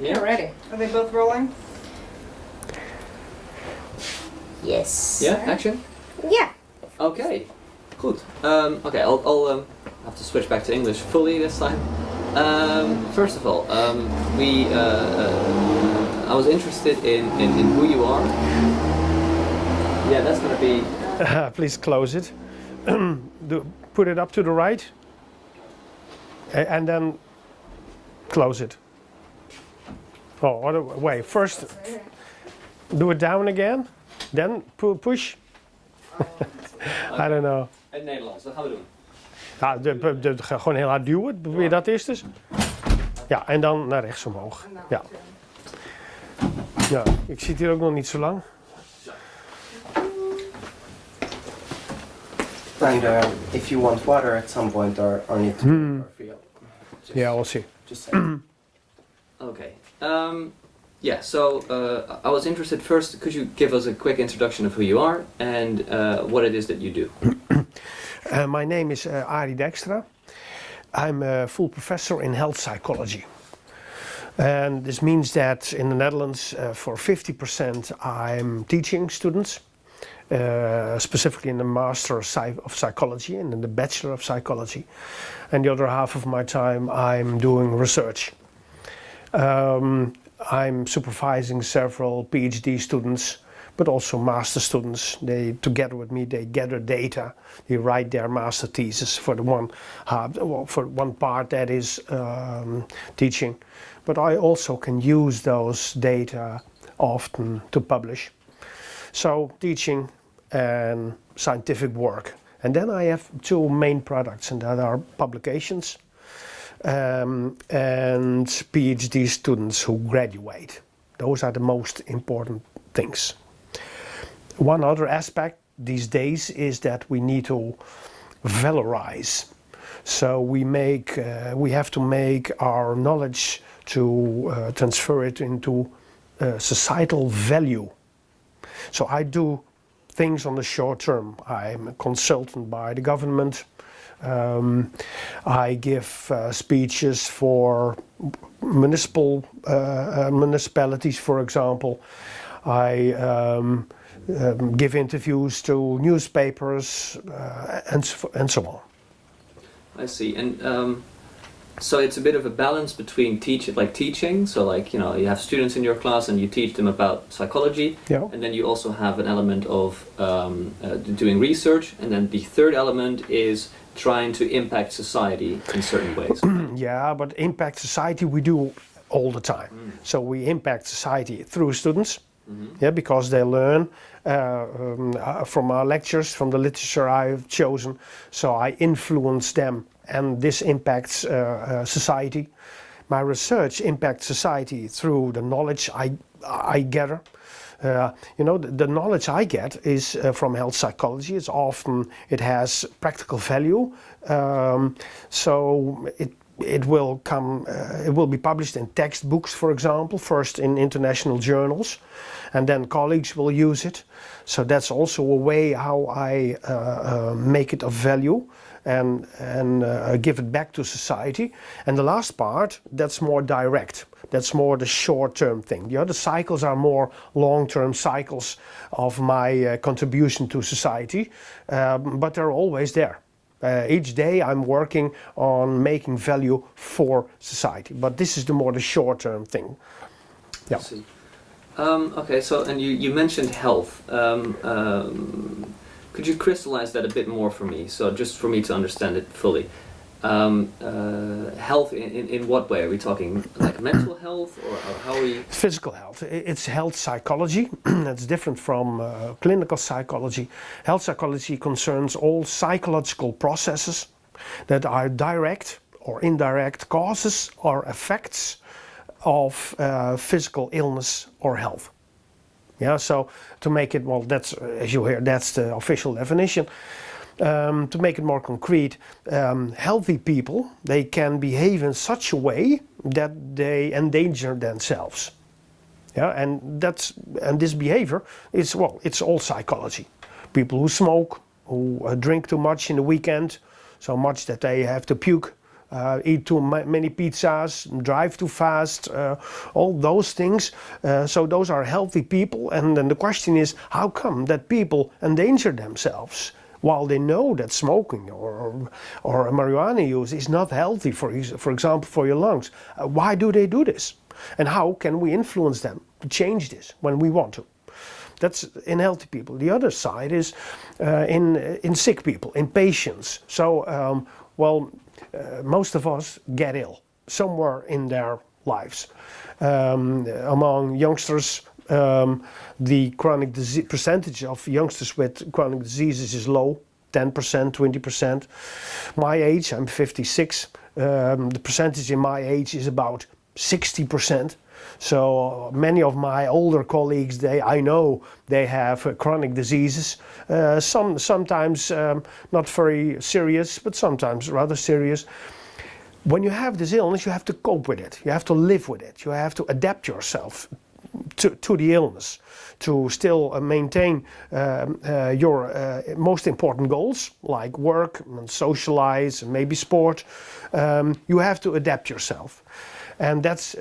Yeah. Ready. Are they both rolling? Yes. Yeah, action? Yeah. Okay, good. Okay, I'll have to switch back to English fully this time. First of all, I was interested in who you are. Yeah, that's gonna be... Please close it. Put it up to the right. And then close it. Oh, other way. First, do it down again. Then push. I don't know. In het Nederlands, dat gaan we doen. Ja, gewoon heel hard duwen. Probeer dat eerst eens. Ja, en dan naar rechts omhoog. Ja. Ja, ik zit hier ook nog niet zo lang. And if you want water at some point or need to feel. Yeah, we'll see. Just say. Okay. Yeah, so I was interested first, could you give us a quick introduction of who you are and what it is that you do? My name is Arie Dijkstra. I'm a full professor in health psychology. And this means that in the Netherlands, for 50% I'm teaching students, specifically in the Master of Psychology and in the Bachelor of Psychology. And the other half of my time I'm doing research. I'm supervising several PhD students, but also master students. They, together with me, they gather data. They write their master thesis for the one part that is teaching. But I also can use those data often to publish. So teaching and scientific work. And then I have two main products, and that are publications and PhD students who graduate. Those are the most important things. One other aspect these days is that we need to valorize. So we have to make our knowledge to transfer it into societal value. So I do things on the short term. I'm a consultant by the government. I give speeches for municipalities, for example. I give interviews to newspapers and so on. I see, and so it's a bit of a balance between teaching, so like, you know, you have students in your class and you teach them about psychology, Yeah. and then you also have an element of doing research, and then the third element is trying to impact society in certain ways. Yeah, but impact society we do all the time. So we impact society through students, yeah, because they learn from our lectures, from the literature I've chosen. So I influence them, and this impacts society. My research impacts society through the knowledge I gather. You know, the knowledge I get is from health psychology. It has practical value. So it will be published in textbooks, for example, first in international journals, and then colleagues will use it. So that's also a way how I make it of value and give it back to society. And the last part, that's more direct. That's more the short-term thing. The other cycles are more long-term cycles of my contribution to society, but they're always there. Each day I'm working on making value for society, but this is the short-term thing. Yeah. I see. Okay, so and you mentioned health. Could you crystallize that a bit more for me? So just for me to understand it fully. Health in what way? Are we talking like mental health, or how are we? Physical health. It's health psychology. That's different from clinical psychology. Health psychology concerns all psychological processes that are direct or indirect causes or effects of physical illness or health. Yeah, so to make it, well, that's, as you hear, that's the official definition. To make it more concrete, healthy people, they can behave in such a way that they endanger themselves. Yeah, and this behavior is, well, it's all psychology. People who smoke, who drink too much in the weekend, so much that they have to puke, eat too many pizzas, drive too fast, all those things. So those are healthy people, and then the question is, how come that people endanger themselves while they know that smoking or marijuana use is not healthy, for example, for your lungs? Why do they do this? And how can we influence them to change this when we want to? That's in healthy people. The other side is in sick people, in patients. So, most of us get ill somewhere in their lives. Among youngsters, the chronic disease percentage of youngsters with chronic diseases is low, 10%, 20%. My age, I'm 56. The percentage in my age is about 60%. So many of my older colleagues, I know they have chronic diseases. Sometimes not very serious, but sometimes rather serious. When you have this illness, you have to cope with it. You have to live with it. You have to adapt yourself to the illness, to still maintain your most important goals, like work and socialize and maybe sport. You have to adapt yourself. And that's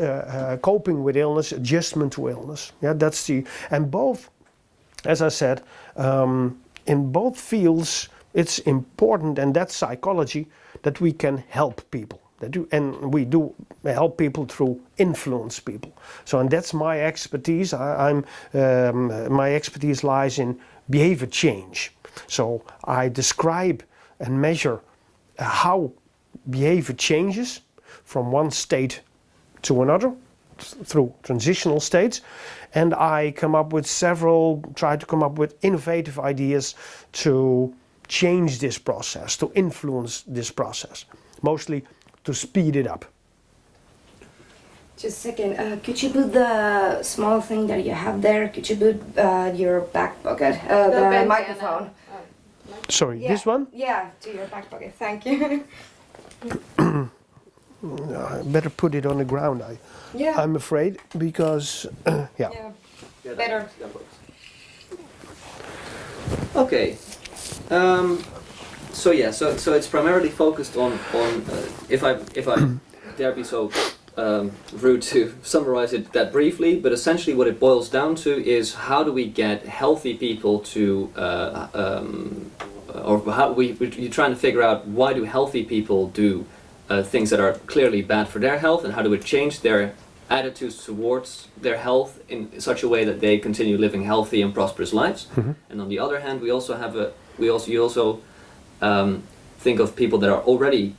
coping with illness, adjustment to illness. Yeah, that's and both, as I said, in both fields, it's important, and that's psychology, that we can help people. And we do help people through influence people. So, and that's my expertise. My expertise lies in behavior change. So I describe and measure how behavior changes from one state to another through transitional states, and I try to come up with innovative ideas to change this process, to influence this process, mostly to speed it up. Just a second, could you put the small thing that you have there, could you put your back pocket, the microphone? Sorry, Yeah. This one? Yeah, to your back pocket, thank you. I better put it on the ground, Yeah. I'm afraid, because, yeah. Yeah, better. That works. Okay. So it's primarily focused on if I dare be so rude to summarize it that briefly, but essentially what it boils down to is how do we get healthy people to or how you're trying to figure out why do healthy people do things that are clearly bad for their health, and how do we change their attitudes towards their health in such a way that they continue living healthy and prosperous lives. Mm-hmm. And on the other hand, you also think of people that are already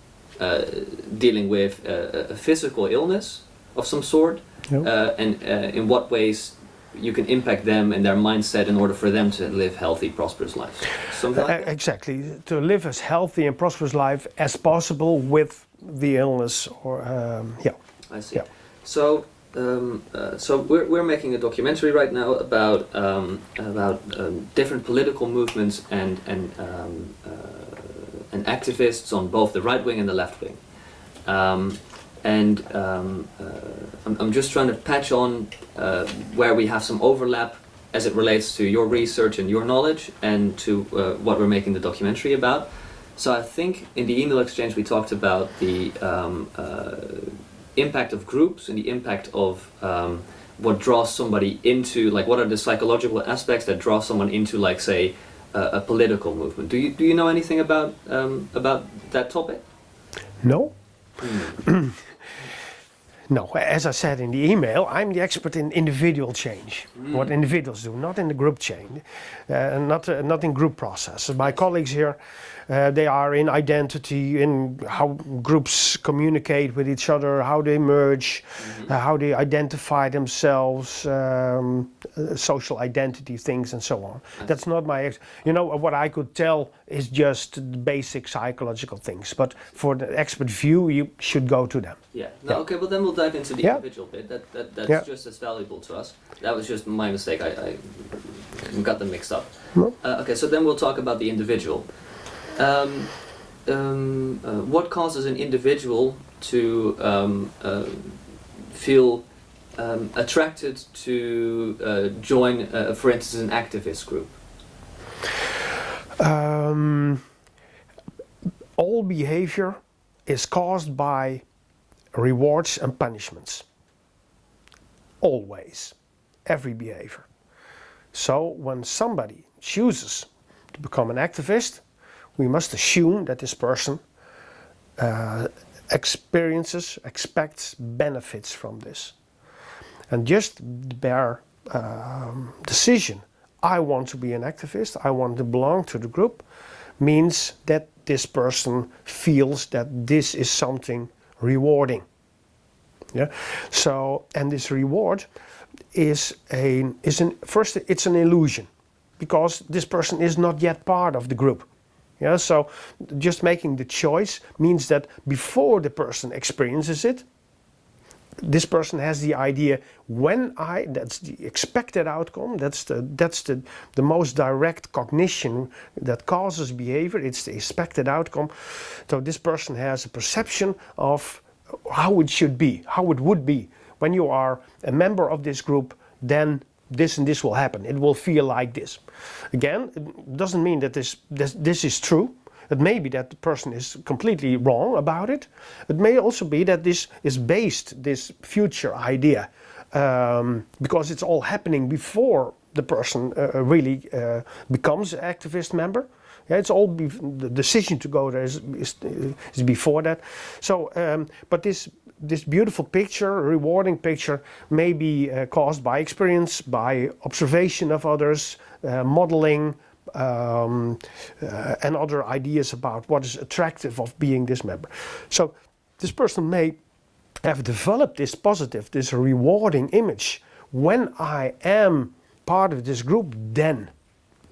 dealing with a physical illness of some sort, and in what ways you can impact them and their mindset in order for them to live healthy, prosperous lives. Something like that? Exactly, to live as healthy and prosperous life as possible with the illness, or I see. Yeah. So, we're making a documentary right now about different political movements and activists on both the right wing and the left wing. I'm just trying to patch on where we have some overlap as it relates to your research and your knowledge, and to what we're making the documentary about. So I think in the email exchange we talked about the impact of groups and the impact of what draws somebody into, like, what are the psychological aspects that draw someone into, like, say, a political movement. Do you know anything about that topic? No. No, as I said in the email, I'm the expert in individual change, what individuals do, not in the group change, not in group process. My colleagues here, they are in identity, in how groups communicate with each other, how they merge, how they identify themselves, social identity things and so on. That's not my, what I could tell is just the basic psychological things, but for the expert view, you should go to them. Yeah. No, okay, well then we'll dive into the individual bit. That's just as valuable to us. That was just my mistake. I got them mixed up. No. Okay, so then we'll talk about the individual. What causes an individual to feel attracted to join, for instance, an activist group? All behavior is caused by rewards and punishments. Always. Every behavior. So when somebody chooses to become an activist, we must assume that this person expects benefits from this. And just the bare decision, I want to be an activist, I want to belong to the group, means that this person feels that this is something rewarding. Yeah. So, and this reward first it's an illusion, because this person is not yet part of the group. Yeah. So, just making the choice means that before the person experiences it, this person has the idea, that's the expected outcome, that's the most direct cognition that causes behavior, it's the expected outcome. So this person has a perception of how it should be, how it would be. When you are a member of this group, then this and this will happen, it will feel like this. Again, it doesn't mean that this is true. It may be that the person is completely wrong about it. It may also be that this is based, this future idea, because it's all happening before the person really becomes an activist member. Yeah, it's all the decision to go there is before that. So, but this beautiful picture, rewarding picture, may be caused by experience, by observation of others, modeling. And other ideas about what is attractive of being this member. So this person may have developed this positive, this rewarding image. When I am part of this group, then,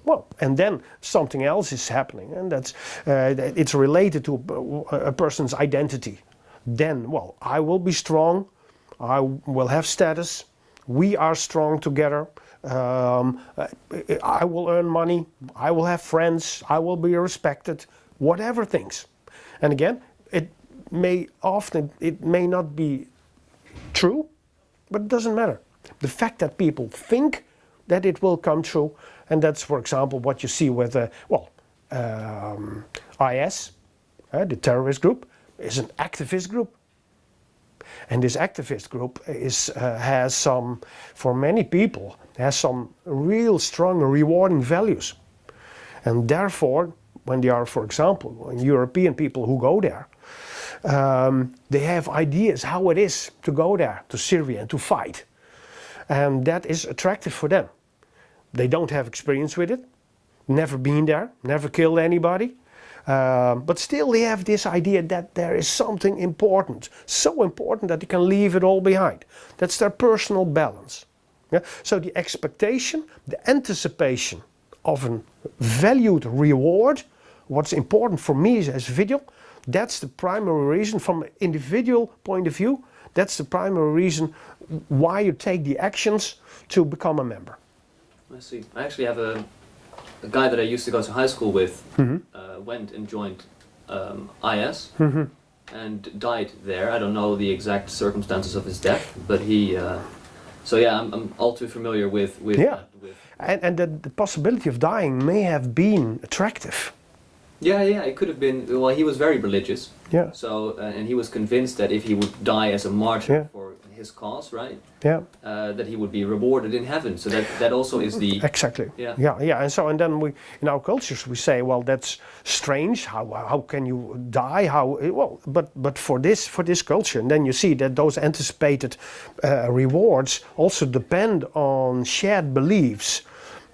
well, and then something else is happening, and that's it's related to a person's identity. Then, well, I will be strong, I will have status, we are strong together. I will earn money, I will have friends, I will be respected, whatever things. And again, it may not be true, but it doesn't matter. The fact that people think that it will come true, and that's, for example, what you see with IS, the terrorist group, is an activist group. And this activist group has some, for many people, has some real strong rewarding values. And therefore, when they are, for example, European people who go there, they have ideas how it is to go there, to Syria, and to fight. And that is attractive for them. They don't have experience with it, never been there, never killed anybody. But still they have this idea that there is something important, so important that they can leave it all behind. That's their personal balance. Yeah? So the expectation, the anticipation of a valued reward, what's important for me as a individual, that's the primary reason from an individual point of view, that's the primary reason why you take the actions to become a member. I see. I actually have a guy that I used to go to high school with, went and joined IS and died there. I don't know the exact circumstances of his death, but he. So yeah, I'm all too familiar with yeah. that. And the possibility of dying may have been attractive. Yeah, it could have been. Well, he was very religious. Yeah. So and he was convinced that if he would die as a martyr for his cause, right? Yeah. That he would be rewarded in heaven. So that also is the exactly. Yeah. And then we, in our cultures, we say, well, that's strange. How can you die? But for this culture, and then you see that those anticipated rewards also depend on shared beliefs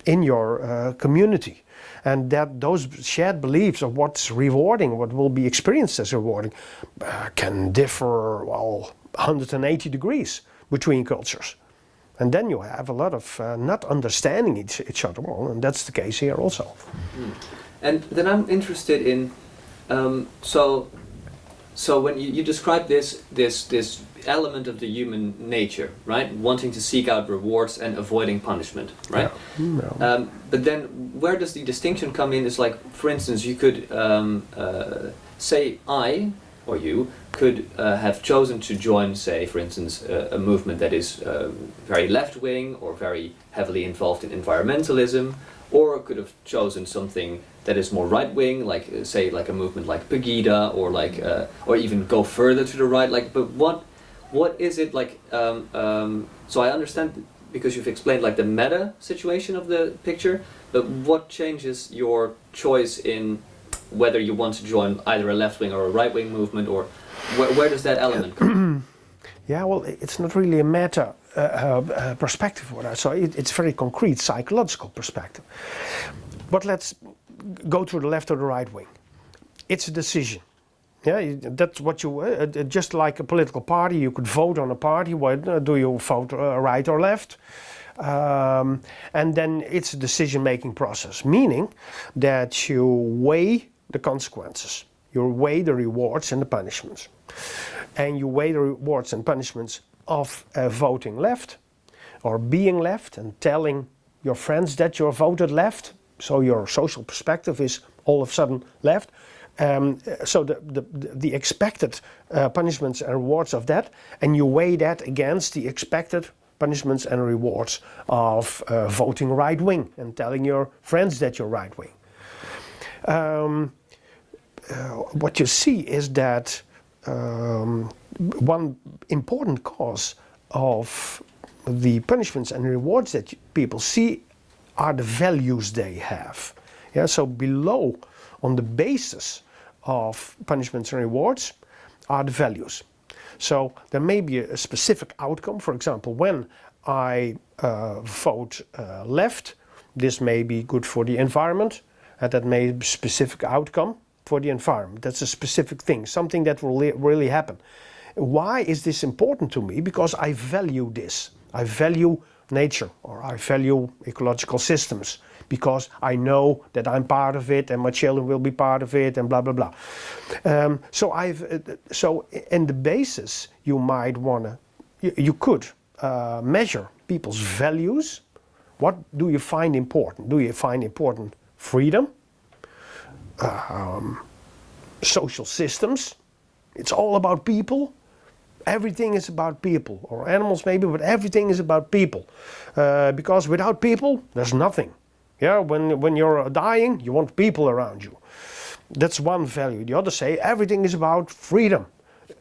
in your community. And that those shared beliefs of what's rewarding, what will be experienced as rewarding, can differ, 180 degrees between cultures. And then you have a lot of not understanding each other well, and that's the case here also. And then I'm interested in, so when you describe this element of the human nature, right? Wanting to seek out rewards and avoiding punishment, right? Yeah. But then where does the distinction come in? Is like, for instance, you could say I or you could have chosen to join, say, for instance, a movement that is very left-wing or very heavily involved in environmentalism, or could have chosen something that is more right-wing, like say, like a movement like Pegida, or like, or even go further to the right. Like, but what is it like? So I understand, because you've explained like the meta situation of the picture, but what changes your choice in whether you want to join either a left-wing or a right-wing movement, or where does that element come? Yeah, well, it's not really a meta perspective. So it's very concrete, psychological perspective. But let's go to the left or the right wing. It's a decision. Yeah, that's what you, just like a political party, you could vote on a party. Do you vote right or left? And then it's a decision-making process, meaning that you weigh the consequences. You weigh the rewards and the punishments. And you weigh the rewards and punishments of voting left or being left and telling your friends that you're voted left. So your social perspective is all of a sudden left. So the expected punishments and rewards of that, and you weigh that against the expected punishments and rewards of voting right wing and telling your friends that you're right wing. What you see is that one important cause of the punishments and rewards that people see are the values they have. Yeah, so below, on the basis of punishments and rewards, are the values. So there may be a specific outcome. For example, when I vote left, this may be good for the environment, and that may be a specific outcome for the environment. That's a specific thing, something that will really happen. Why is this important to me? Because I value this. I value nature, or I value ecological systems, because I know that I'm part of it and my children will be part of it, and blah blah blah. So in the basis, you might wanna, you could measure people's values. What do you find important? Do you find important freedom? Social systems? It's all about people. Everything is about people, or animals maybe, but everything is about people. Because without people, there's nothing. Yeah, when you're dying, you want people around you. That's one value. The other say everything is about freedom.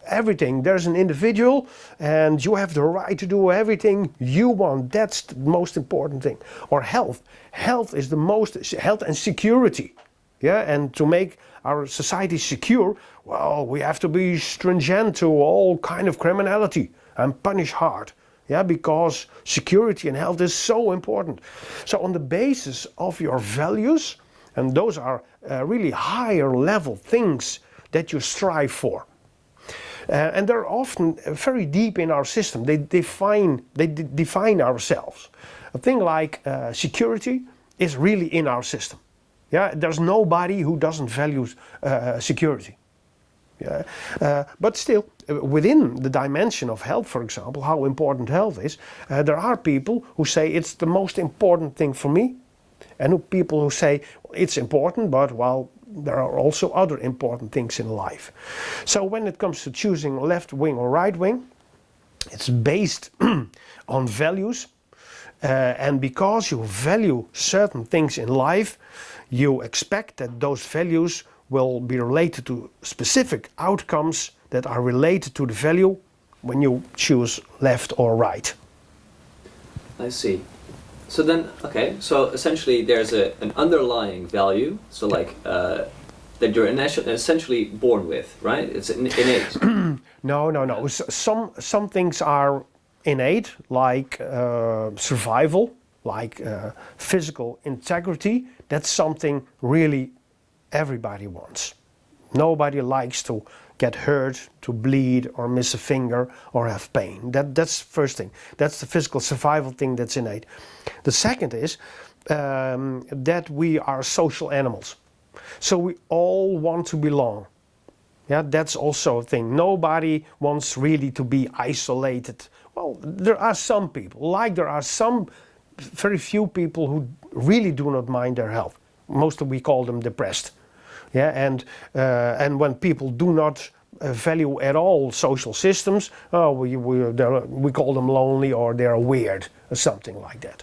Everything. There's an individual, and you have the right to do everything you want. That's the most important thing. Or health. Health is the most, health and security. Yeah, and to make our society secure, well, we have to be stringent to all kind of criminality and punish hard. Yeah, because security and health is so important. So on the basis of your values, and those are really higher level things that you strive for. And they're often very deep in our system. They define ourselves. A thing like security is really in our system. Yeah, there's nobody who doesn't value security. Yeah, but still, within the dimension of health, for example, how important health is, there are people who say it's the most important thing for me, and people who say well, it's important, but well, there are also other important things in life. So when it comes to choosing left wing or right wing, it's based on values, and because you value certain things in life, you expect that those values will be related to specific outcomes that are related to the value when you choose left or right. I see. So then, okay, so essentially there's an underlying value, so like that you're essentially born with, right? It's innate. No. Some things are innate, like survival, like physical integrity. That's something really everybody wants. Nobody likes to get hurt, to bleed, or miss a finger, or have pain. That's the first thing. That's the physical survival thing that's innate. The second is that we are social animals. So we all want to belong. Yeah, that's also a thing. Nobody wants really to be isolated. Well, there are some people, like there are some very few people who really do not mind their health. Mostly we call them depressed. Yeah, and when people do not value at all social systems. Oh, we call them lonely, or they're weird, or something like that.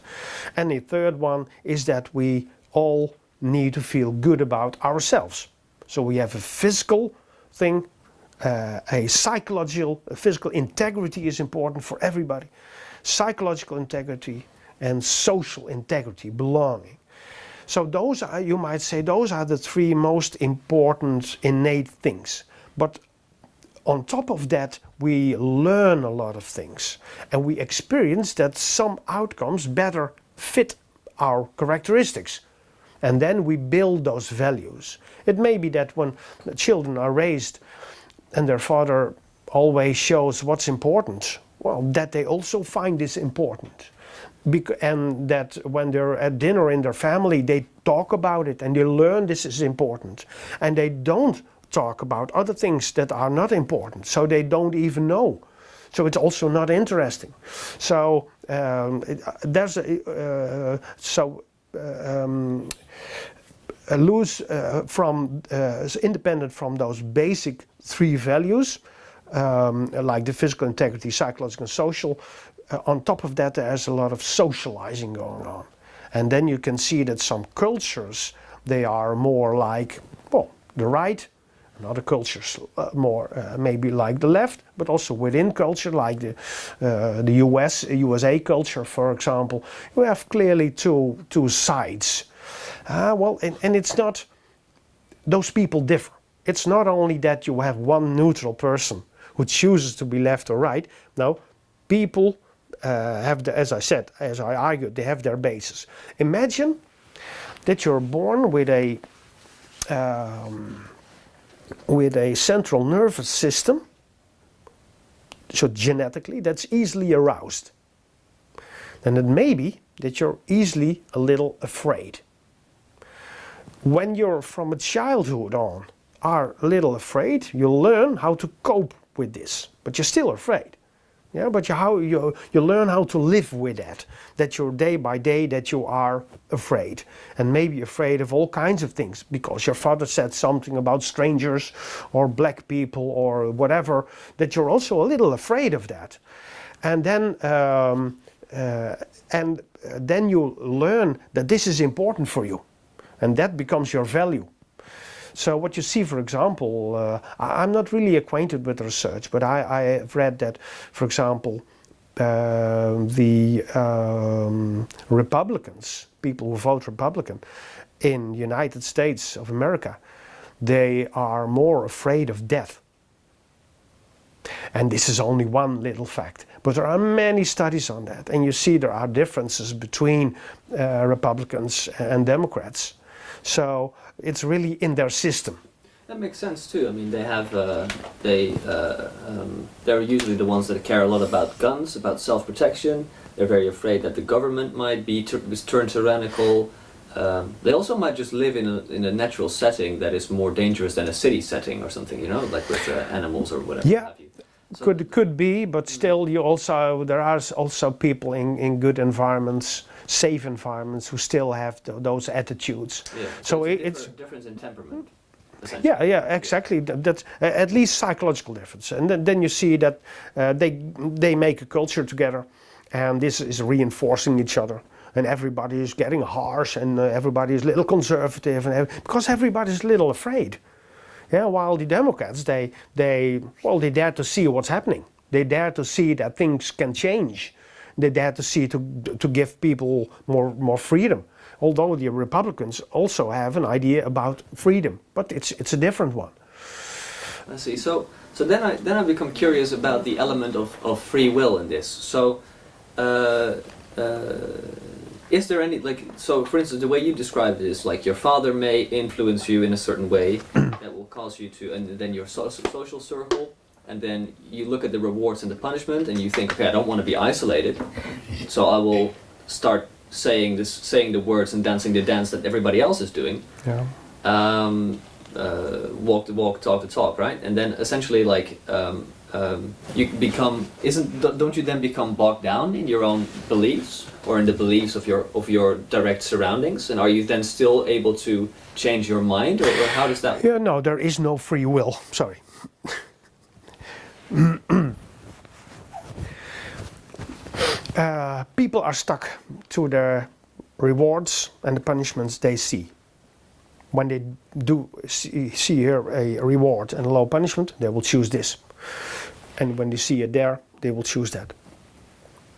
And the third one is that we all need to feel good about ourselves. So we have a physical thing, a physical integrity is important for everybody. Psychological integrity and social integrity, belonging. So those are, you might say, those are the three most important innate things. But on top of that, we learn a lot of things, and we experience that some outcomes better fit our characteristics. And then we build those values. It may be that when the children are raised and their father always shows what's important, well, that they also find this important. And that when they're at dinner in their family, they talk about it and they learn this is important. And they don't talk about other things that are not important, so they don't even know. So it's also not interesting. So independent from those basic three values, like the physical integrity, psychological and social, on top of that there's a lot of socializing going on. And then you can see that some cultures, they are more like, well, the right, and other cultures more maybe like the left, but also within culture, like the USA culture, for example, you have clearly two sides. And it's not, those people differ. It's not only that you have one neutral person who chooses to be left or right. No, people have, as I argued, they have their basis. Imagine that you're born with a central nervous system, so genetically, that's easily aroused. Then it may be that you're easily a little afraid. When you're from a childhood on are a little afraid, you learn how to cope with this, but you're still afraid. Yeah, but you learn how to live with that you're day by day that you are afraid, and maybe afraid of all kinds of things because your father said something about strangers or black people or whatever, that you're also a little afraid of that. And then you learn that this is important for you, and that becomes your value. So what you see, for example, I'm not really acquainted with the research, but I have read that, for example, the Republicans, people who vote Republican in the United States of America, they are more afraid of death. And this is only one little fact, but there are many studies on that, and you see there are differences between Republicans and Democrats. So it's really in their system. That makes sense too. I mean, they're usually the ones that care a lot about guns, about self-protection. They're very afraid that the government might be turned tyrannical. They also might just live in a natural setting that is more dangerous than a city setting or something, you know, like with animals or whatever. Yeah, have you. So, could be, but still, there are also people in good environments, safe environments, who still have those attitudes. Yeah. So it's a difference in temperament. Yeah, exactly. That's at least psychological difference, and then you see that they make a culture together, and this is reinforcing each other. And everybody is getting harsh, and everybody is a little conservative, and because everybody's a little afraid. Yeah, while the Democrats, they dare to see what's happening. They dare to see that things can change. They dare to see to give people more freedom. Although the Republicans also have an idea about freedom, but it's a different one. I see. So then I become curious about the element of free will in this. So. Is there any, so for instance, the way you described it is like your father may influence you in a certain way that will cause you to, and then your social circle, and then you look at the rewards and the punishment and you think, okay, I don't want to be isolated, so I will start saying the words and dancing the dance that everybody else is doing. Yeah. Walk the walk, talk the talk, right? And then essentially you become, don't you then become bogged down in your own beliefs or in the beliefs of your direct surroundings? And are you then still able to change your mind, or how does that work? Yeah, no, there is no free will. Sorry. People are stuck to their rewards and the punishments they see. When they do see here a reward and a low punishment, they will choose this. And when they see it there, they will choose that.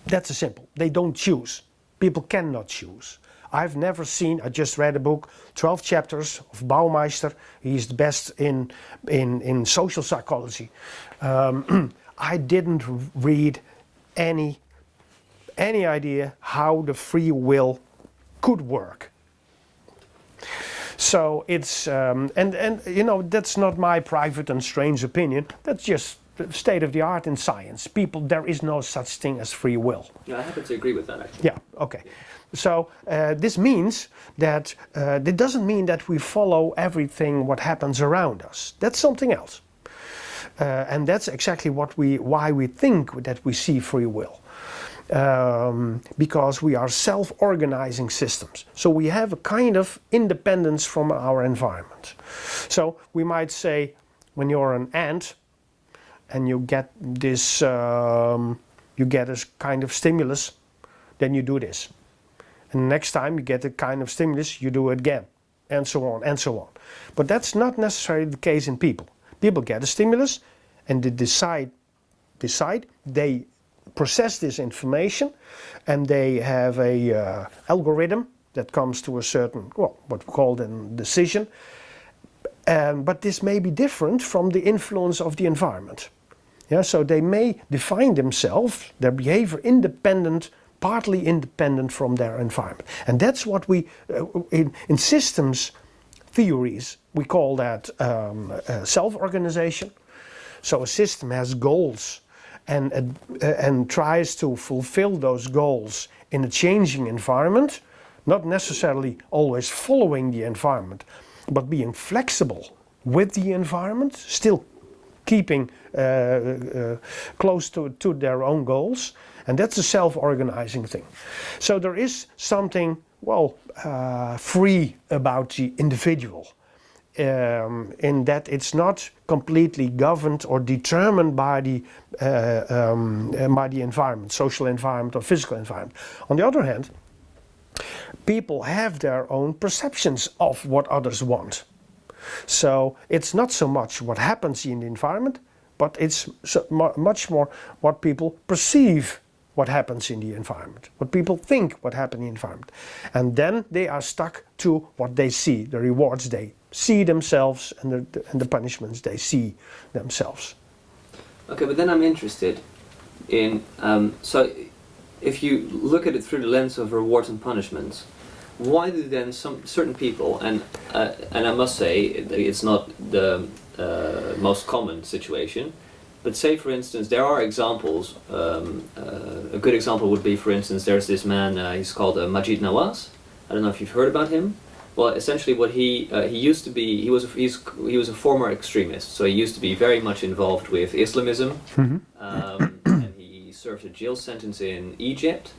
That's simple. They don't choose. People cannot choose. I've never seen, I just read a book, 12 chapters of Baumeister. He's the best in social psychology. I didn't read any idea how the free will could work. So it's, and you know, that's not my private and strange opinion. That's just the state of the art in science. People, there is no such thing as free will. Yeah, I happen to agree with that, actually. Yeah, okay. So this means that, it doesn't mean that we follow everything what happens around us. That's something else. And that's exactly why we think that we see free will. Because we are self-organizing systems. So we have a kind of independence from our environment. So we might say, when you're an ant and you get this, kind of stimulus, then you do this. And the next time you get a kind of stimulus, you do it again, and so on and so on. But that's not necessarily the case in people. People get a stimulus and they decide, they process this information, and they have a algorithm that comes to a certain, well, what we call then decision. But this may be different from the influence of the environment. Yeah, so they may define themselves, their behavior independent, partly independent from their environment. And that's what we, in systems theories, we call that self-organization. So a system has goals and tries to fulfill those goals in a changing environment, not necessarily always following the environment, but being flexible with the environment, still keeping close to their own goals. And that's a self-organizing thing. So there is something, well, free about the individual. In that it's not completely governed or determined by the environment, social environment or physical environment. On the other hand, people have their own perceptions of what others want. So it's not so much what happens in the environment, but it's much more what people perceive what happens in the environment, what people think what happens in the environment. And then they are stuck to what they see, the rewards they see themselves, and the punishments they see themselves. Okay, but then I'm interested in, so if you look at it through the lens of rewards and punishments, why do then some certain people, and I must say it's not the most common situation, but say for instance there are examples, a good example would be, for instance, there's this man, he's called Majid Nawaz. I don't know if you've heard about him. Well, essentially what he used to be, he was a former extremist, so he used to be very much involved with Islamism, and he served a jail sentence in Egypt,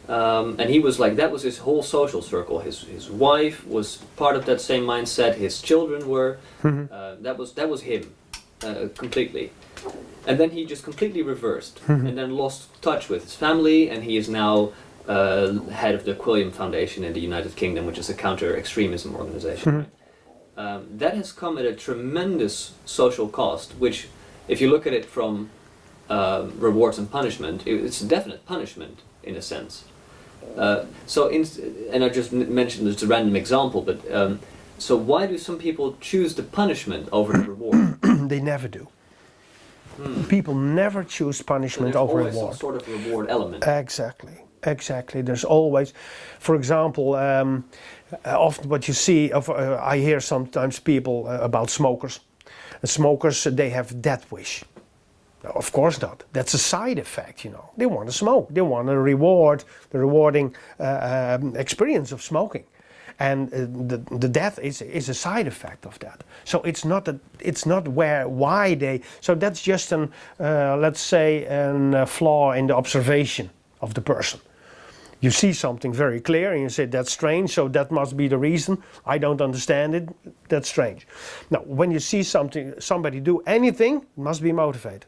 and he was like, that was his whole social circle. His wife was part of that same mindset, his children were, that was him, completely. And then he just completely reversed, and then lost touch with his family, and he is now head of the Quilliam Foundation in the United Kingdom, which is a counter-extremism organization. Right? That has come at a tremendous social cost, which, if you look at it from rewards and punishment, it's a definite punishment in a sense. And I just mentioned it's a random example, but so why do some people choose the punishment over the reward? They never do. People never choose punishment over reward. There's always some sort of reward element. Exactly. There's always, for example, often what you see, I hear sometimes people about smokers. Smokers, they have death wish. No, of course not. That's a side effect, you know. They want to smoke. They want the rewarding experience of smoking. And the death is a side effect of that. So it's not why they. So that's just an let's say a flaw in the observation of the person. You see something very clear and you say that's strange, so that must be the reason. I don't understand it. That's strange. Now, when you see somebody do anything, it must be motivated.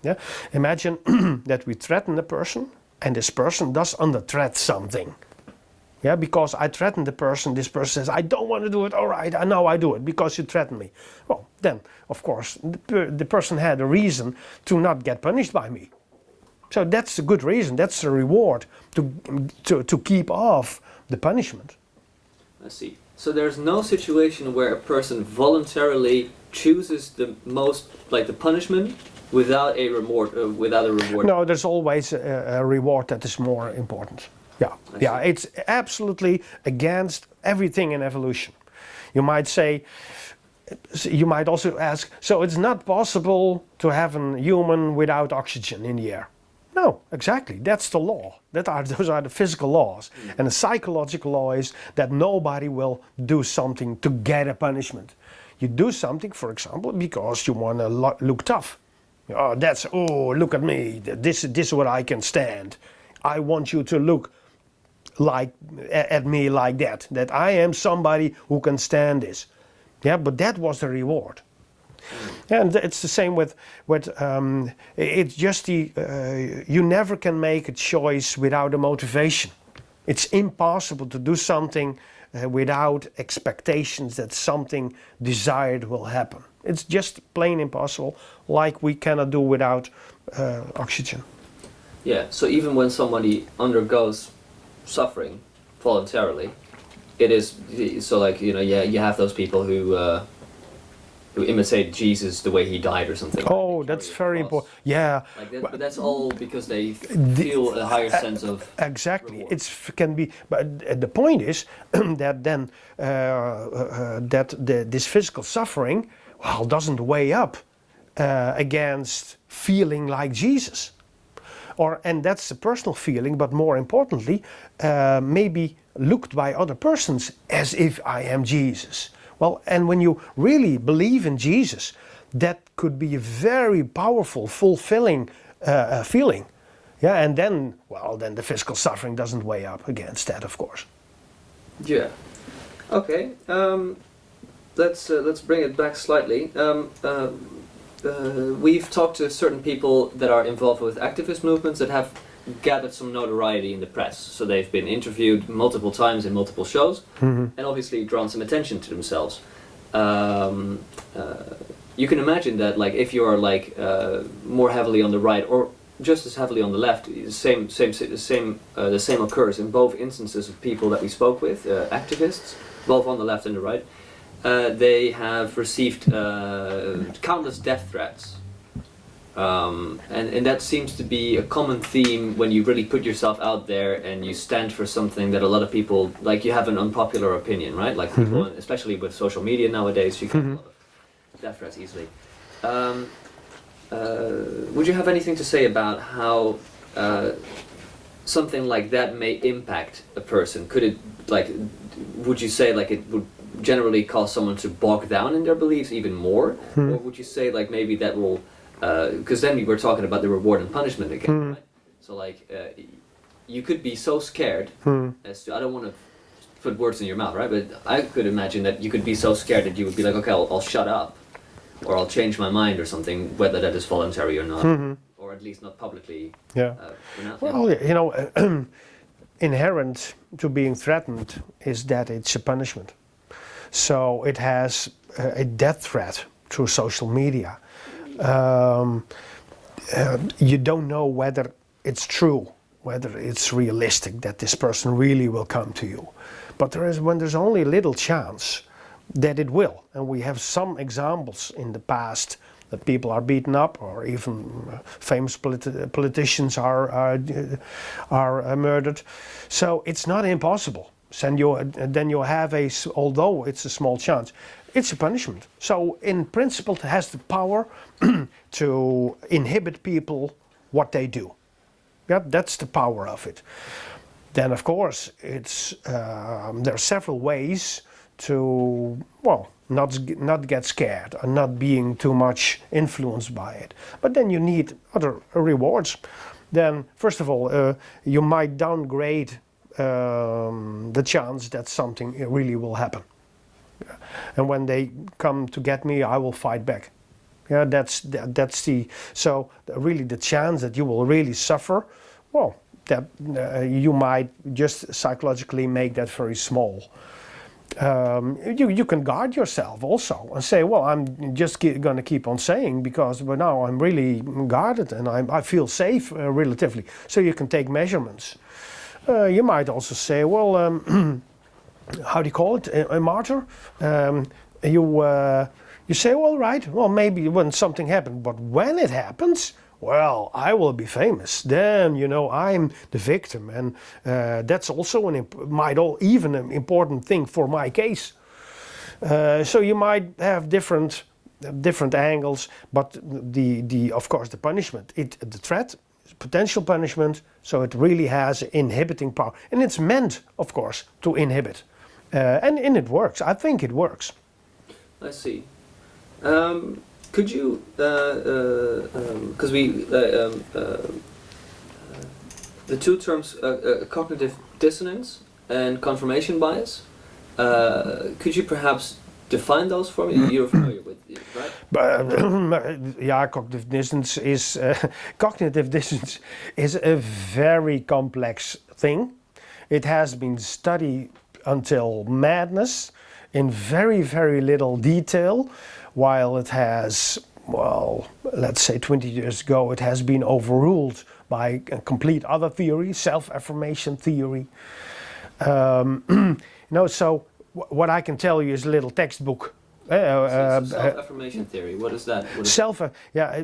Yeah? Imagine that we threaten a person and this person does under threat something. Yeah, because I threaten the person, this person says, I don't want to do it, all right, I know I do it because you threaten me. Well, then, of course, the person had a reason to not get punished by me. So that's a good reason, that's a reward to keep off the punishment. I see. So there's no situation where a person voluntarily chooses the most, like the punishment, without a reward. No, there's always a reward that is more important. Yeah, yeah, it's absolutely against everything in evolution. You might say, you might also ask, so it's not possible to have a human without oxygen in the air? No, exactly. That's the law. Those are the physical laws. And the psychological law is that nobody will do something to get a punishment. You do something, for example, because you want to look tough. Oh, look at me. This is what I can stand. I want you to look at me like that. That I am somebody who can stand this. Yeah, but that was the reward. And it's the same with it's just you never can make a choice without a motivation. It's impossible to do something without expectations that something desired will happen. It's just plain impossible, like we cannot do without oxygen. Yeah, so even when somebody undergoes suffering voluntarily, it is, so like, you know, yeah, you have those people who imitate Jesus the way he died or something. Oh, that's very important. Yeah. Like that, but that's all because they feel a higher sense of exactly. reward. It can be, but the point is that then this physical suffering, well, doesn't weigh up against feeling like Jesus, and that's a personal feeling. But more importantly, maybe looked by other persons as if I am Jesus. Well, and when you really believe in Jesus, that could be a very powerful, fulfilling feeling. Yeah, and then, well, then the physical suffering doesn't weigh up against that, of course. Yeah. Okay. Let's bring it back slightly. We've talked to certain people that are involved with activist movements that have gathered some notoriety in the press. So they've been interviewed multiple times in multiple shows, and obviously drawn some attention to themselves. You can imagine that, like, if you are like more heavily on the right or just as heavily on the left, the same occurs in both instances of people that we spoke with, activists, both on the left and the right. They have received countless death threats. And that seems to be a common theme when you really put yourself out there and you stand for something that a lot of people, like, you have an unpopular opinion, right? Like people, especially with social media nowadays, you get a lot of death threats easily. Would you have anything to say about how something like that may impact a person? Could it, like, would you say like it would generally cause someone to bog down in their beliefs even more? Or would you say like maybe that will, because then we were talking about the reward and punishment again, right? So like, you could be so scared as to, I don't want to put words in your mouth, right? But I could imagine that you could be so scared that you would be like, okay, I'll shut up, or I'll change my mind or something, whether that is voluntary or not, or at least not publicly. Yeah. Well, you know, inherent to being threatened is that it's a punishment. So it has a death threat through social media. You don't know whether it's true, whether it's realistic that this person really will come to you. But when there's only a little chance that it will, and we have some examples in the past that people are beaten up, or even famous politicians are murdered. So it's not impossible. Then you have although it's a small chance, it's a punishment. So in principle, it has the power to inhibit people what they do. Yeah, that's the power of it. Then of course there are several ways to, well, not get scared and not being too much influenced by it. But then you need other rewards. Then first of all, you might downgrade the chance that something really will happen. And when they come to get me, I will fight back. Yeah, that's the so really the chance that you will really suffer. Well, that you might just psychologically make that very small. You can guard yourself also and say, well, I'm just going to keep on saying because but now I'm really guarded and I feel safe relatively. So you can take measurements. You might also say, well, how do you call it? A martyr? You say, well, right, well, maybe when something happened, but when it happens, well, I will be famous. Then, you know, I'm the victim. And that's also even an important thing for my case. So you might have different angles, but of course, the punishment, the threat, potential punishment, so it really has inhibiting power. And it's meant, of course, to inhibit. And it works. I think it works. I see. Could you, because the two terms, cognitive dissonance and confirmation bias, could you perhaps define those for me? You're familiar with it, right? Yeah, cognitive dissonance is a very complex thing. It has been studied until madness in very, very little detail, while it has, well, let's say 20 years ago, it has been overruled by a complete other theory, self-affirmation theory. So what I can tell you is a little textbook. Self-affirmation theory, what is that?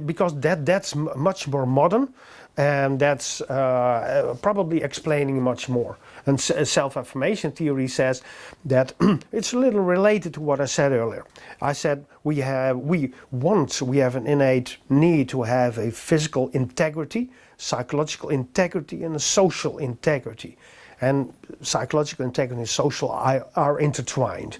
Because that's much more modern, and that's probably explaining much more. And self-affirmation theory says that it's a little related to what I said earlier. I said we have an innate need to have a physical integrity, psychological integrity, and a social integrity. And psychological integrity and social are intertwined.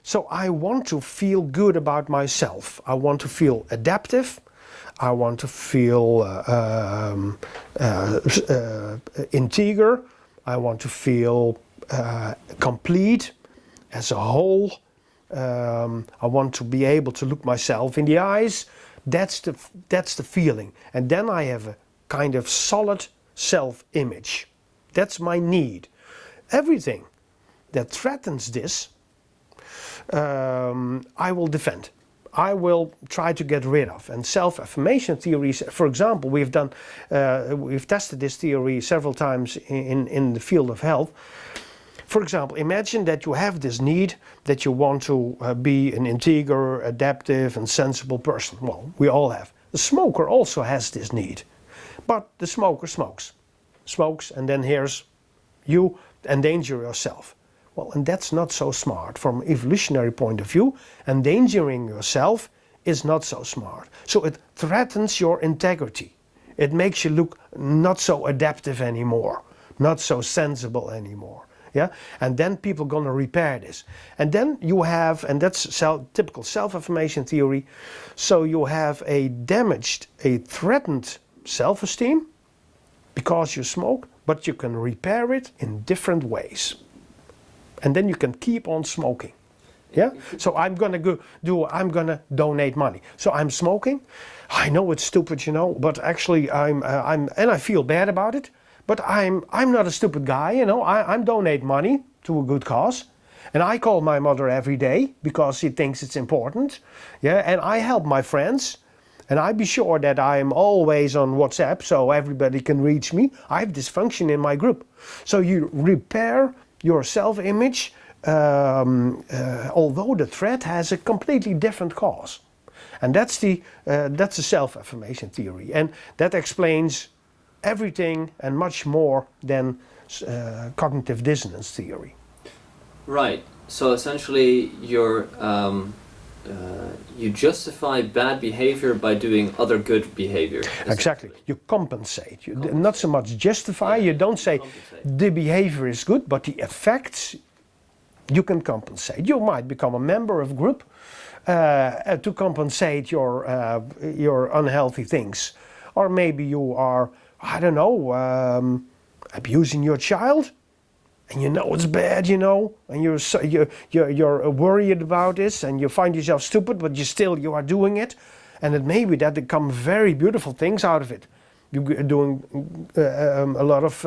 So I want to feel good about myself. I want to feel adaptive. I want to feel integer. I want to feel complete as a whole. I want to be able to look myself in the eyes. That's the feeling. And then I have a kind of solid self-image. That's my need. Everything that threatens this, I will defend. I will try to get rid of. And self-affirmation theories, for example, we've tested this theory several times in the field of health. For example, imagine that you have this need that you want to be an integer, adaptive, and sensible person. Well, we all have. The smoker also has this need. But the smoker smokes, and then here's you endanger yourself. Well, and that's not so smart from an evolutionary point of view. Endangering yourself is not so smart. So it threatens your integrity. It makes you look not so adaptive anymore, not so sensible anymore. Yeah, and then people gonna repair this, and then you have, and that's typical self-affirmation theory. So you have a threatened self-esteem because you smoke, but you can repair it in different ways. And then you can keep on smoking. Yeah? So I'm gonna donate money. So I'm smoking. I know it's stupid, but actually and I feel bad about it. But I'm not a stupid guy, I'm donate money to a good cause. And I call my mother every day because she thinks it's important. Yeah, and I help my friends. And I be sure that I'm always on WhatsApp so everybody can reach me. I have this function in my group. So you repair your self-image, although the threat has a completely different cause. And that's the self-affirmation theory. And that explains everything and much more than cognitive dissonance theory. Right. So essentially you justify bad behavior by doing other good behavior. Exactly. You compensate. Not so much justify. You don't say the behavior is good, but the effects you can compensate. You might become a member of a group to compensate your unhealthy things. Or maybe you are, abusing your child. and you know it's bad, and you're worried about this, and you find yourself stupid, but you are doing it, and it may be that there come very beautiful things out of it. You're doing a lot of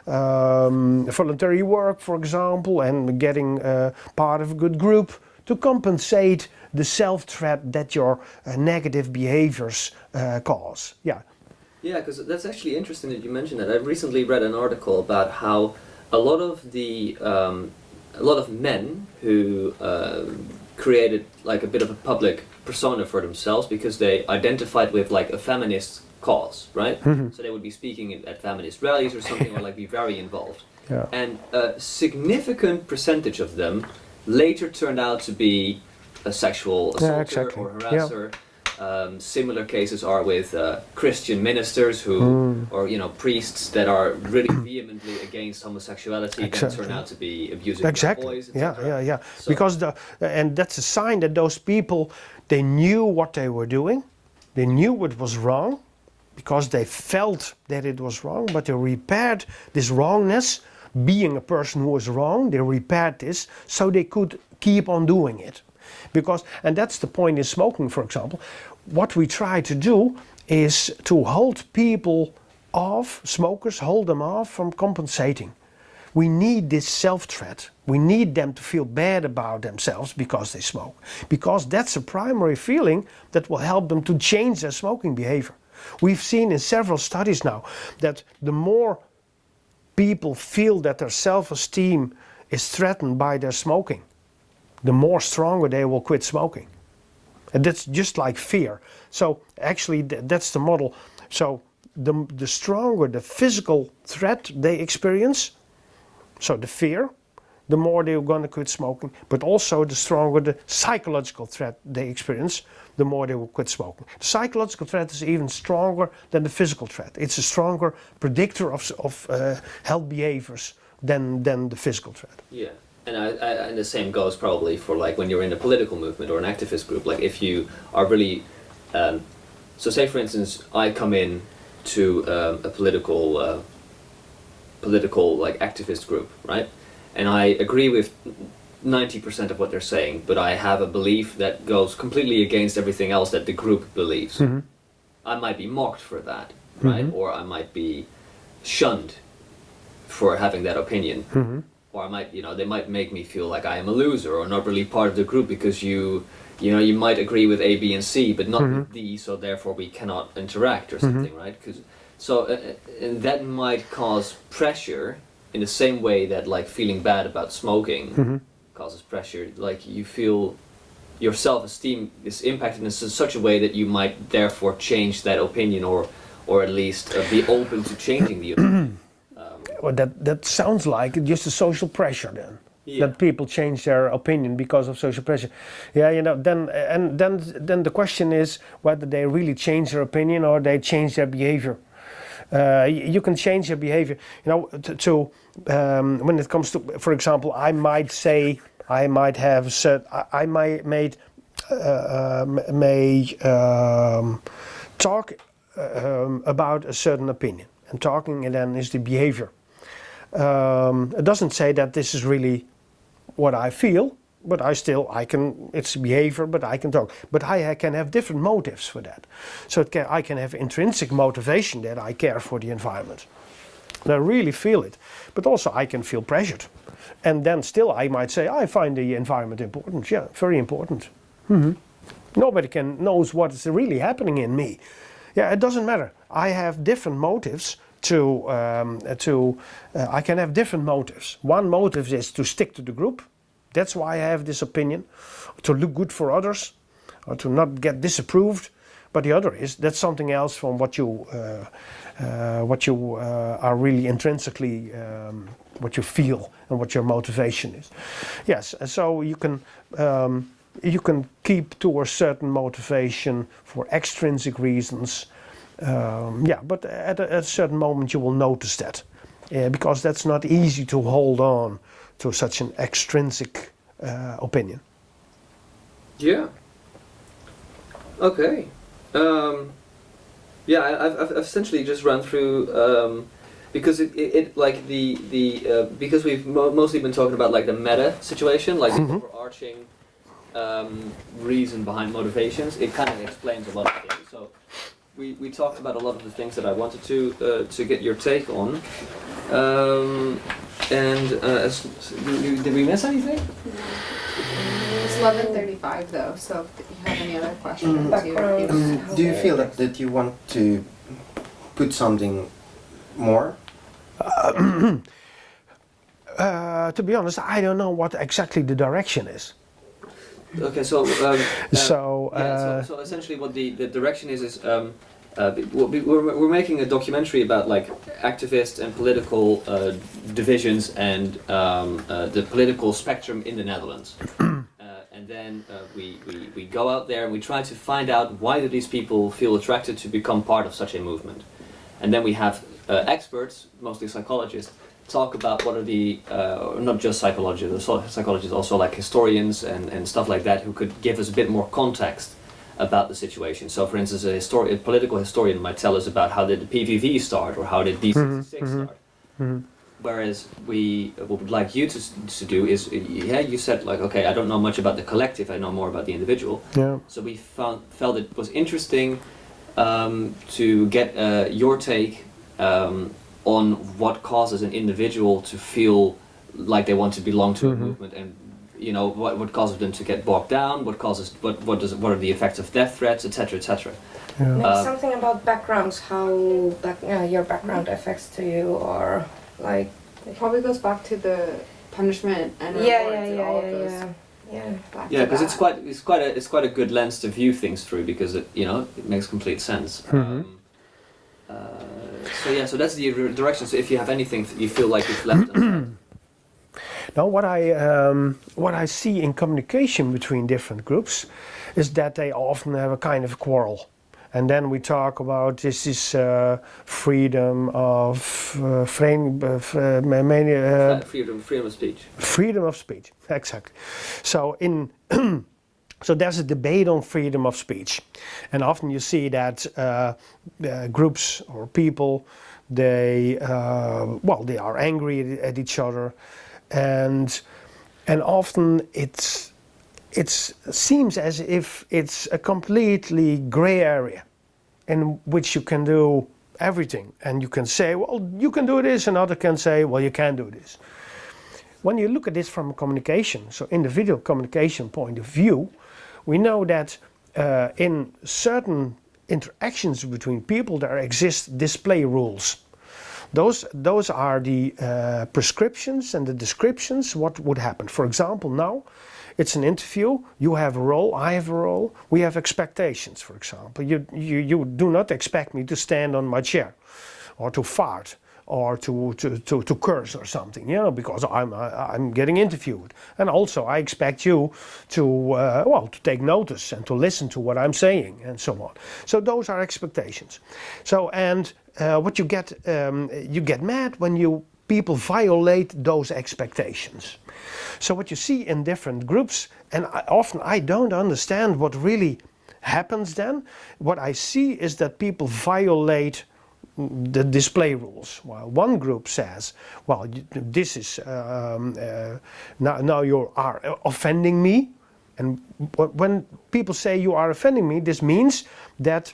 voluntary work, for example, and getting part of a good group to compensate the self-threat that your negative behaviors cause. Yeah. Yeah, because that's actually interesting that you mentioned that. I recently read an article about how a lot of men who created like a bit of a public persona for themselves because they identified with like a feminist cause, right? So they would be speaking at feminist rallies or something, or like be very involved. Yeah. And a significant percentage of them later turned out to be a sexual assaulter or harasser. Similar cases are with Christian ministers who, or priests that are really vehemently against homosexuality, then turn out to be abusing their boys, etc. Yeah. So, because and that's a sign that those people, they knew what they were doing, they knew it was wrong, because they felt that it was wrong, but they repaired this wrongness. Being a person who was wrong, they repaired this so they could keep on doing it. And that's the point in smoking, for example. What we try to do is to hold people off, smokers, hold them off from compensating. We need this self-threat. We need them to feel bad about themselves because they smoke. Because that's a primary feeling that will help them to change their smoking behavior. We've seen in several studies now that the more people feel that their self-esteem is threatened by their smoking, the more stronger they will quit smoking. And that's just like fear. So actually that's the model. So the stronger the physical threat they experience, so the fear, the more they're going to quit smoking, but also the stronger the psychological threat they experience, the more they will quit smoking. The psychological threat is even stronger than the physical threat. It's a stronger predictor of health behaviors than the physical threat. yeah. And the same goes probably for like when you're in a political movement or an activist group. Like if you are really, so say for instance, I come in to a political like activist group, right? And I agree with 90% of what they're saying, but I have a belief that goes completely against everything else that the group believes. I might be mocked for that, right? Or I might be shunned for having that opinion. Or I might, they might make me feel like I am a loser or not really part of the group because you might agree with A, B, and C, but not with D, so therefore we cannot interact or something, right? And that might cause pressure in the same way that like feeling bad about smoking causes pressure. Like you feel your self-esteem is impacted in such a way that you might therefore change that opinion or at least be open to changing the opinion. Well, that sounds like just a social pressure then. Yeah. That people change their opinion because of social pressure. Yeah, then the question is whether they really change their opinion or they change their behavior. You can change your behavior. When it comes to, for example, I might talk about a certain opinion, and talking and then is the behavior. It doesn't say that this is really what I feel, but it's behavior, but I can talk. But I can have different motives for that. So I can have intrinsic motivation that I care for the environment. And I really feel it. But also I can feel pressured. And then still I might say, I find the environment important. Yeah, very important. Nobody knows what is really happening in me. Yeah, it doesn't matter. I have different motives I can have different motives. One motive is to stick to the group. That's why I have this opinion. To look good for others, or to not get disapproved. But the other is, that's something else from what you are really intrinsically, what you feel and what your motivation is. Yes, so you can keep to a certain motivation for extrinsic reasons. But at a certain moment you will notice that, because that's not easy to hold on to such an extrinsic opinion. Yeah. Okay. I've essentially just run through because it like because we've mostly been talking about like the meta situation, like the overarching reason behind motivations. It kind of explains a lot of things. So we talked about a lot of the things that I wanted to get your take on. Did we miss anything? It's 11:35 though, so if you have any other questions, do you feel that you want to put something more? To be honest, I don't know what exactly the direction is. Okay, so So essentially, what the direction is we're making a documentary about like activist and political divisions and the political spectrum in the Netherlands. And then we go out there and we try to find out why do these people feel attracted to become part of such a movement. And then we have experts, mostly psychologists, talk about what are the, not just psychologists, also like historians and stuff like that, who could give us a bit more context about the situation. So for instance, a political historian might tell us about how did the PVV start or how did D66 start. Whereas what we'd like you to do is, you said like, okay, I don't know much about the collective, I know more about the individual. Yeah. So we felt it was interesting to get your take on what causes an individual to feel like they want to belong to a movement, and what causes them to get bogged down, what are the effects of death threats, etc., etc. Maybe something about backgrounds, how your background affects to you, or like it probably goes back to the punishment and rewards. Yeah, because it's quite a good lens to view things through, because it makes complete sense. So that's the direction. So if you have anything you feel like you've left unsaid. Now, what I see in communication between different groups is that they often have a kind of quarrel, and then we talk about this is freedom of freedom of speech. Freedom of speech, exactly. So so there's a debate on freedom of speech, and often you see that groups or people, they are angry at each other, and often it seems as if it's a completely gray area in which you can do everything, and you can say, well, you can do this, and others can say, well, you can't do this. When you look at this from a communication, so individual communication point of view, we know that in certain interactions between people there exist display rules. Those are the prescriptions and the descriptions what would happen. For example, now it's an interview, you have a role, I have a role, we have expectations, for example. You do not expect me to stand on my chair or to fart or to curse or something, because I'm getting interviewed. And also I expect you to take notice and to listen to what I'm saying and so on. So those are expectations. So what you get mad when people violate those expectations. So what you see in different groups, and often I don't understand what really happens then. What I see is that people violate the display rules. While one group says, well, this is now you are offending me, and when people say you are offending me, this means that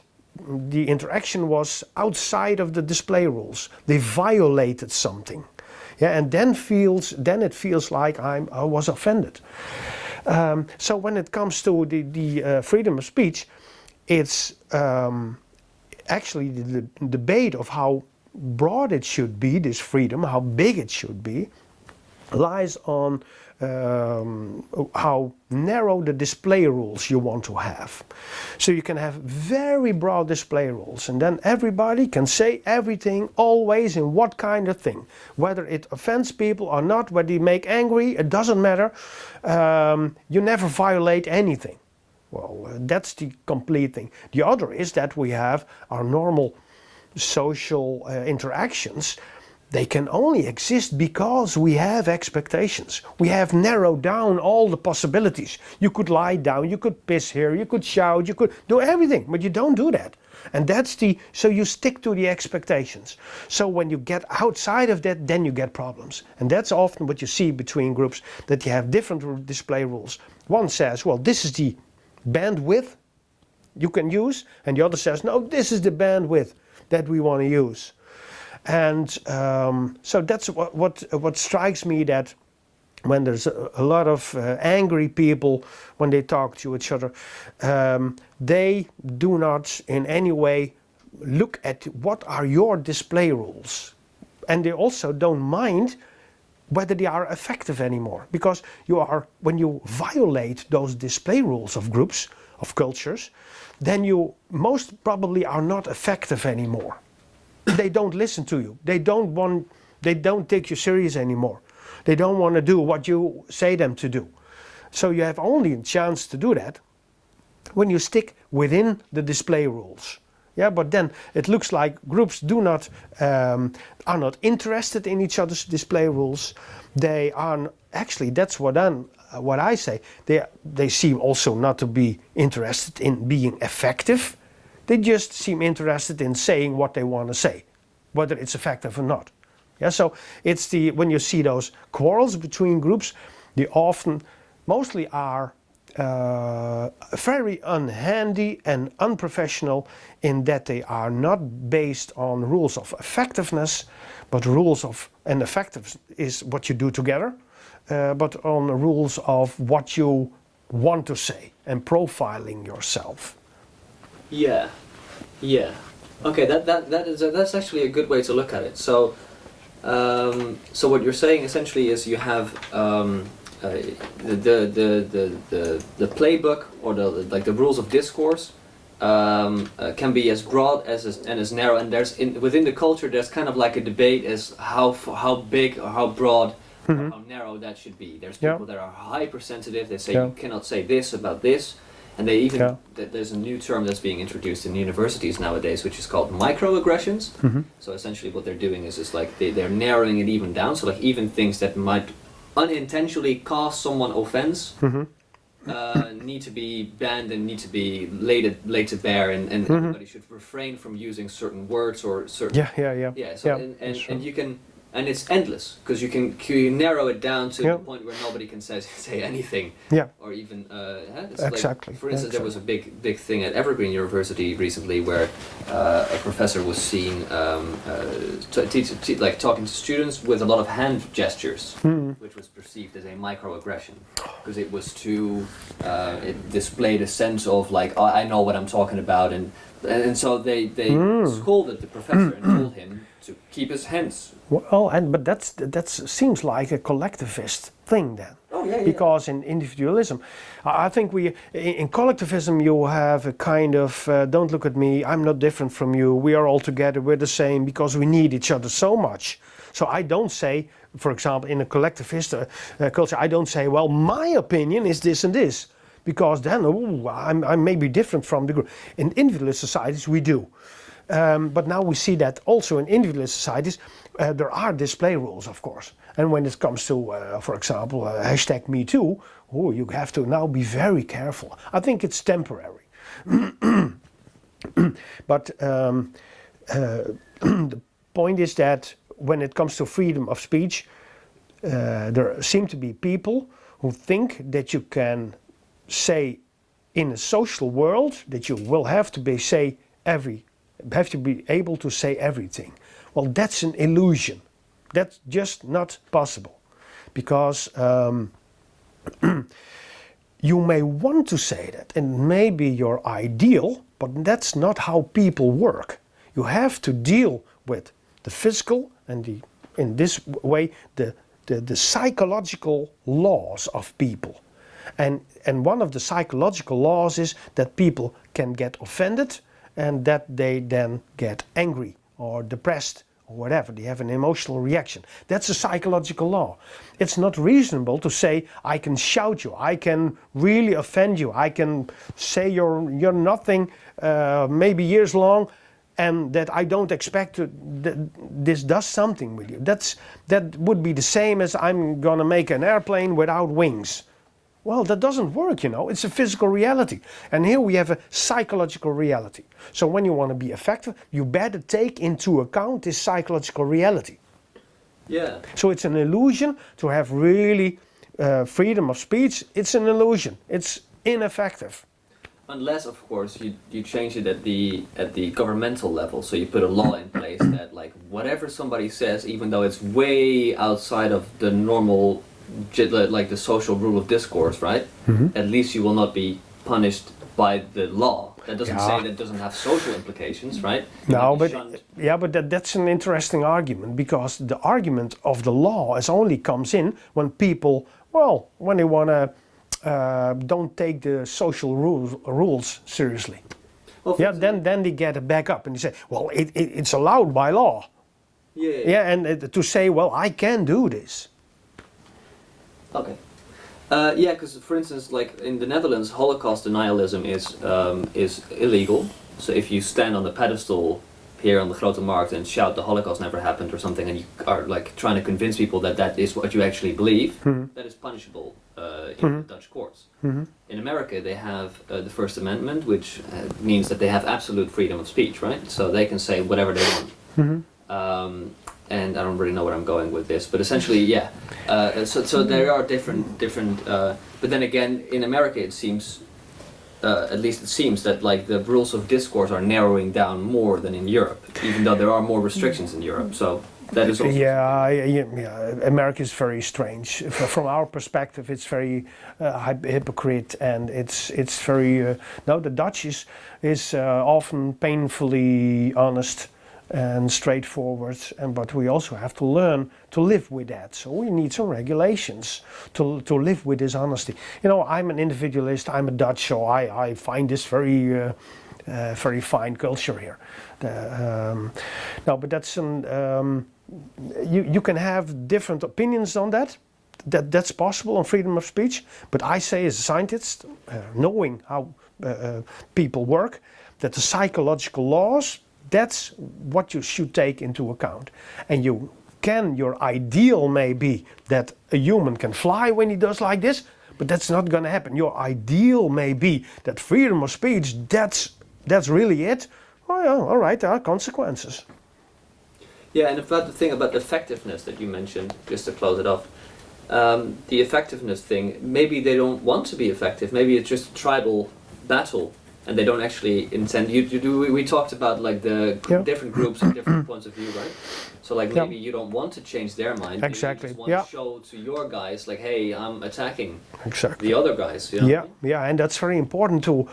the interaction was outside of the display rules. They violated something, and then it feels like I was offended. So when it comes to the freedom of speech, it's actually the debate of how broad it should be, this freedom, how big it should be, lies on how narrow the display rules you want to have. So you can have very broad display rules, and then everybody can say everything, always, in what kind of thing. Whether it offends people or not, whether you make angry, it doesn't matter. You never violate anything. Well, that's the complete thing. The other is that we have our normal social interactions. They can only exist because we have expectations. We have narrowed down all the possibilities. You could lie down, you could piss here, you could shout, you could do everything, but you don't do that. And so you stick to the expectations. So when you get outside of that, then you get problems. And that's often what you see between groups, that you have different display rules. One says, well, this is the bandwidth you can use, and the other says, no, this is the bandwidth that we want to use. And so that's what strikes me, that when there's a lot of angry people, when they talk to each other, they do not in any way look at what are your display rules. And they also don't mind whether they are effective anymore. Because when you violate those display rules of groups, of cultures, then you most probably are not effective anymore. They don't listen to you. They don't take you serious anymore. They don't want to do what you say them to do. So you have only a chance to do that when you stick within the display rules. Yeah, but then it looks like groups are not interested in each other's display rules. They are actually, that's what I say. They seem also not to be interested in being effective. They just seem interested in saying what they want to say, whether it's effective or not. Yeah, so when you see those quarrels between groups, they mostly are very unhandy and unprofessional, in that they are not based on rules of effectiveness, but and effective is what you do together, but on the rules of what you want to say and profiling yourself. Yeah. Okay, that's actually a good way to look at it. So what you're saying essentially is you have the playbook, or the rules of discourse can be as broad and as narrow, and within the culture there's kind of like a debate as how big or how broad or how narrow that should be. There's people that are hypersensitive. They say you cannot say this about this. And they even, there's a new term that's being introduced in universities nowadays, which is called microaggressions. So essentially what they're doing is like they're narrowing it even down. So like even things that might unintentionally cause someone offense need to be banned and need to be laid to bear, and everybody should refrain from using certain words or certain... And you can... And it's endless, because you can narrow it down to the point where nobody can say anything, or even exactly. Like, for instance, there was a big thing at Evergreen University recently where a professor was seen talking to students with a lot of hand gestures, which was perceived as a microaggression, because it was it displayed a sense of like, I know what I'm talking about, and so they scolded the professor and told him to keep his hands. Well, but that seems like a collectivist thing then. Because in individualism, I think in collectivism you have a kind of don't look at me, I'm not different from you, we are all together, we're the same, because we need each other so much. So I don't say, for example, in a collectivist culture, I don't say, well, my opinion is this and this, because then I'm maybe different from the group. In individualist societies we do. But now we see that also in individualist societies there are display rules, of course. And when it comes to, for example, hashtag #MeToo, you have to now be very careful. I think it's temporary. But the point is that when it comes to freedom of speech, there seem to be people who think that you can say in a social world that you will have to be able to say everything. Well, that's an illusion. That's just not possible, because you may want to say that, and maybe your ideal, but that's not how people work. You have to deal with the physical and in this way the psychological laws of people. And one of the psychological laws is that people can get offended, and that they then get angry or depressed or whatever. They have an emotional reaction. That's a psychological law. It's not reasonable to say, I can shout you, I can really offend you, I can say you're nothing, maybe years long, and that I don't expect this does something with you. That would be the same as I'm gonna make an airplane without wings. Well, that doesn't work, It's a physical reality. And here we have a psychological reality. So when you want to be effective, you better take into account this psychological reality. Yeah. So it's an illusion to have really freedom of speech. It's an illusion. It's ineffective. Unless, of course, you change it at the governmental level. So you put a law in place that, like, whatever somebody says, even though it's way outside of the normal, like the social rule of discourse, right? At least you will not be punished by the law. That doesn't say that it doesn't have social implications, right? No, but that's an interesting argument, because the argument of the law only comes in when people, when they want to don't take the social rules seriously. Well, then they get it back up and they say, well, it's allowed by law. Yeah, and to say, well, I can do this. Okay. Yeah, because for instance, like in the Netherlands, Holocaust denialism is illegal. So if you stand on the pedestal here on the Grote Markt and shout the Holocaust never happened or something, and you are like trying to convince people that that is what you actually believe, that is punishable in the Dutch courts. In America, they have the First Amendment, which means that they have absolute freedom of speech, right? So they can say whatever they want. And I don't really know where I'm going with this, but essentially, yeah. So there are different. But then again, in America, it seems, at least it seems that like the rules of discourse are narrowing down more than in Europe, even though there are more restrictions in Europe. So that is also. Yeah. America is very strange. From our perspective, it's very hypocrite, and it's very. No, the Dutch is often painfully honest and straightforward, but we also have to learn to live with that. So we need some regulations to live with this honesty. I'm an individualist, I'm a Dutch, so I find this very very fine culture here. No, but that's you can have different opinions on that. That's possible on freedom of speech, but I say as a scientist, knowing how people work, that the psychological laws, that's what you should take into account. And your ideal may be that a human can fly when he does like this, but that's not going to happen. Your ideal may be that freedom of speech, that's really it. Oh yeah, all right, there are consequences. Yeah, and about the thing about effectiveness that you mentioned, just to close it off, the effectiveness thing, maybe they don't want to be effective, maybe it's just a tribal battle, and they don't actually intend. We talked about like the different groups and different points of view, right? So like maybe you don't want to change their mind. Exactly. You just want to show to your guys like, hey, I'm attacking the other guys. Yeah, and that's very important to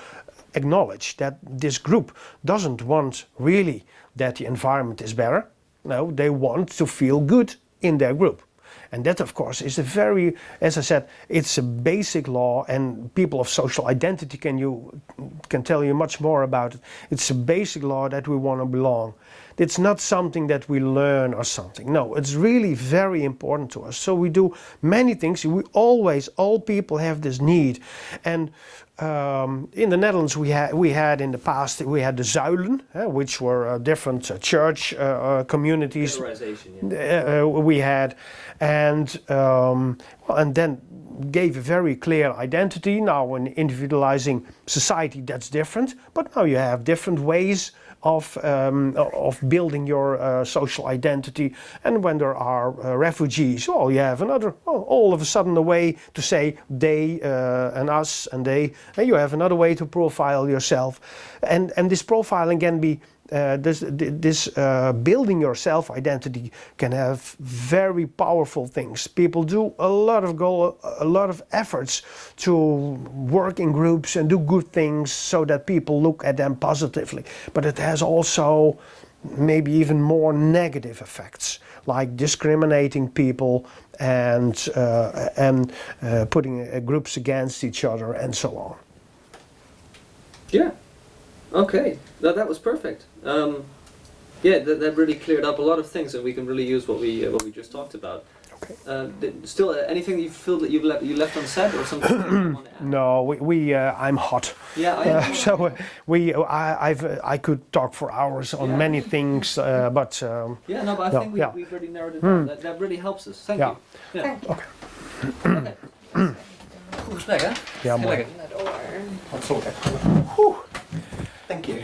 acknowledge that this group doesn't want really that the environment is better. No, they want to feel good in their group. And that, of course, is a very, as I said, it's a basic law, and people of social identity can tell you much more about it. It's a basic law that we want to belong. It's not something that we learn or something. No, it's really very important to us. So we do many things. All people have this need. And in the Netherlands, we had in the past, we had the zuilen, which were different church communities. We had, and then gave a very clear identity. Now, in individualizing society, that's different. But now you have different ways of building your social identity. And when there are refugees, well, you have all of a sudden a way to say they and us and they, and you have another way to profile yourself. And this profiling can be, this building your self-identity can have very powerful things. People do a lot of efforts to work in groups and do good things so that people look at them positively. But it has also maybe even more negative effects, like discriminating people and putting groups against each other and so on. Yeah. Okay, that was perfect. Yeah, that really cleared up a lot of things, and we can really use what we just talked about. Okay. Still, anything you feel that you left unsaid or something you want to add? No, I'm hot. Yeah, I am. So I could talk for hours on many things, but yeah, no, but I think we've really narrowed it down. That really helps us. Thank you. Yeah. Thank you. Okay. Okay. Goed gesprek, hè? Ja, Heel mooi. lekker. In the door. Absolutely. Whew. Thank you.